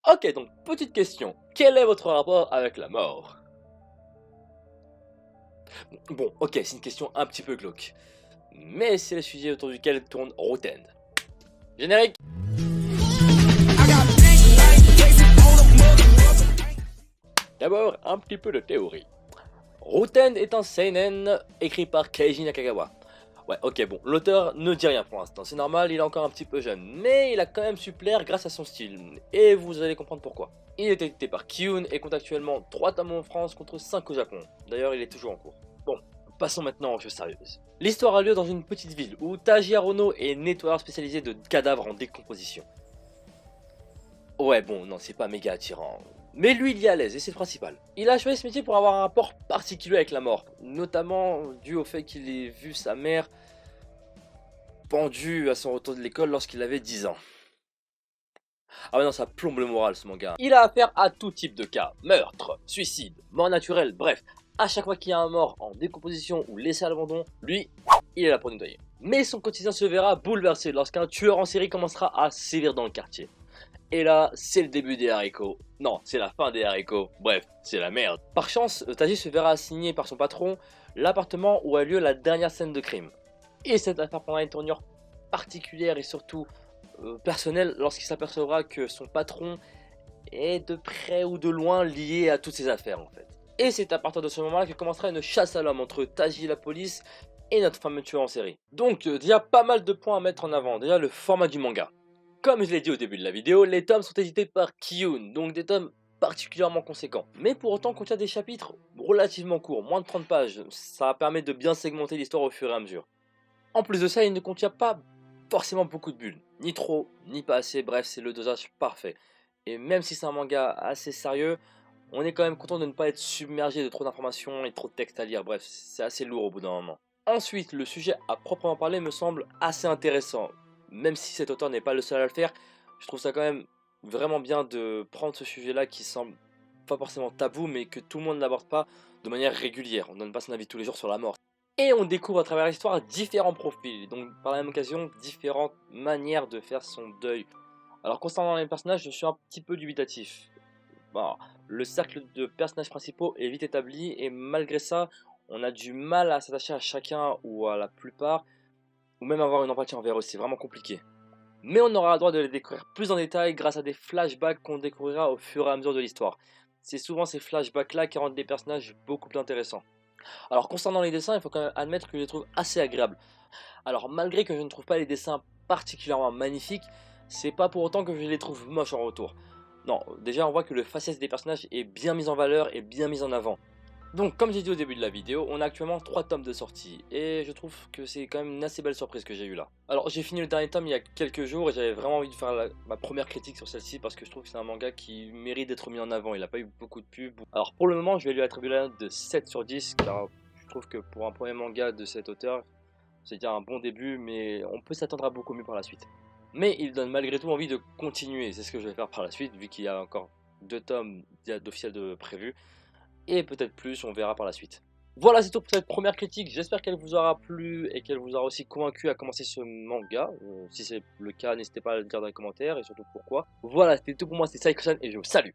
Ok, donc petite question, quel est votre rapport avec la mort? Bon, ok, c'est une question un petit peu glauque, mais c'est le sujet autour duquel tourne Roten. Générique. D'abord, un petit peu de théorie. Roten est un seinen écrit par Keiji Nakagawa. Ouais, ok, bon, l'auteur ne dit rien pour l'instant, c'est normal, il est encore un petit peu jeune, mais il a quand même su plaire grâce à son style, et vous allez comprendre pourquoi. Il est édité par Kiyun et compte actuellement 3 tomes en France contre 5 au Japon, d'ailleurs il est toujours en cours. Bon, passons maintenant aux choses sérieuses. L'histoire a lieu dans une petite ville où Taji Arono est nettoyeur spécialisé de cadavres en décomposition. Ouais, bon, non, c'est pas méga attirant. Mais lui, il y est à l'aise et c'est le principal. Il a choisi ce métier pour avoir un rapport particulier avec la mort, notamment dû au fait qu'il ait vu sa mère pendue à son retour de l'école lorsqu'il avait 10 ans. Ah ouais non, ça plombe le moral ce manga. Il a affaire à tout type de cas, meurtre, suicide, mort naturelle, bref. À chaque fois qu'il y a un mort en décomposition ou laissé à l'abandon, lui, il est là pour nettoyer. Mais son quotidien se verra bouleversé lorsqu'un tueur en série commencera à sévir dans le quartier. Et là, c'est le début des haricots. Non, c'est la fin des haricots. Bref, c'est la merde. Par chance, Taji se verra assigner par son patron l'appartement où a lieu la dernière scène de crime. Et cette affaire prendra une tournure particulière et surtout personnelle lorsqu'il s'apercevra que son patron est de près ou de loin lié à toutes ces affaires en fait. Et c'est à partir de ce moment-là que commencera une chasse à l'homme entre Taji et la police et notre fameux tueur en série. Donc il y a pas mal de points à mettre en avant. Déjà le format du manga. Comme je l'ai dit au début de la vidéo, les tomes sont édités par Kiyun, donc des tomes particulièrement conséquents. Mais pour autant contient des chapitres relativement courts, moins de 30 pages, ça permet de bien segmenter l'histoire au fur et à mesure. En plus de ça, il ne contient pas forcément beaucoup de bulles, ni trop, ni pas assez, bref c'est le dosage parfait. Et même si c'est un manga assez sérieux, on est quand même content de ne pas être submergé de trop d'informations et trop de textes à lire, bref c'est assez lourd au bout d'un moment. Ensuite, le sujet à proprement parler me semble assez intéressant. Même si cet auteur n'est pas le seul à le faire, je trouve ça quand même vraiment bien de prendre ce sujet-là qui semble pas forcément tabou, mais que tout le monde n'aborde pas de manière régulière. On donne pas son avis tous les jours sur la mort. Et on découvre à travers l'histoire différents profils, donc par la même occasion, différentes manières de faire son deuil. Alors concernant les personnages, je suis un petit peu dubitatif. Bon, le cercle de personnages principaux est vite établi et malgré ça, on a du mal à s'attacher à chacun ou à la plupart, ou même avoir une empathie envers eux, c'est vraiment compliqué. Mais on aura le droit de les découvrir plus en détail grâce à des flashbacks qu'on découvrira au fur et à mesure de l'histoire. C'est souvent ces flashbacks là qui rendent les personnages beaucoup plus intéressants. Alors concernant les dessins, il faut quand même admettre que je les trouve assez agréables. Alors malgré que je ne trouve pas les dessins particulièrement magnifiques, c'est pas pour autant que je les trouve moches en retour. Non, déjà on voit que le faciès des personnages est bien mis en valeur et bien mis en avant. Donc comme j'ai dit au début de la vidéo, on a actuellement 3 tomes de sortie, et je trouve que c'est quand même une assez belle surprise que j'ai eue là. Alors j'ai fini le dernier tome il y a quelques jours et j'avais vraiment envie de faire ma première critique sur celle-ci parce que je trouve que c'est un manga qui mérite d'être mis en avant, il n'a pas eu beaucoup de pubs. Alors pour le moment je vais lui attribuer la note de 7 sur 10 car je trouve que pour un premier manga de cet auteur, c'est déjà un bon début mais on peut s'attendre à beaucoup mieux par la suite. Mais il donne malgré tout envie de continuer, c'est ce que je vais faire par la suite vu qu'il y a encore 2 tomes d'officiel de prévu et peut-être plus, on verra par la suite. Voilà, c'est tout pour cette première critique, j'espère qu'elle vous aura plu et qu'elle vous aura aussi convaincu à commencer ce manga. Si c'est le cas, n'hésitez pas à le dire dans les commentaires et surtout pourquoi. Voilà, c'était tout pour moi, c'était Saiko-san et je vous salue.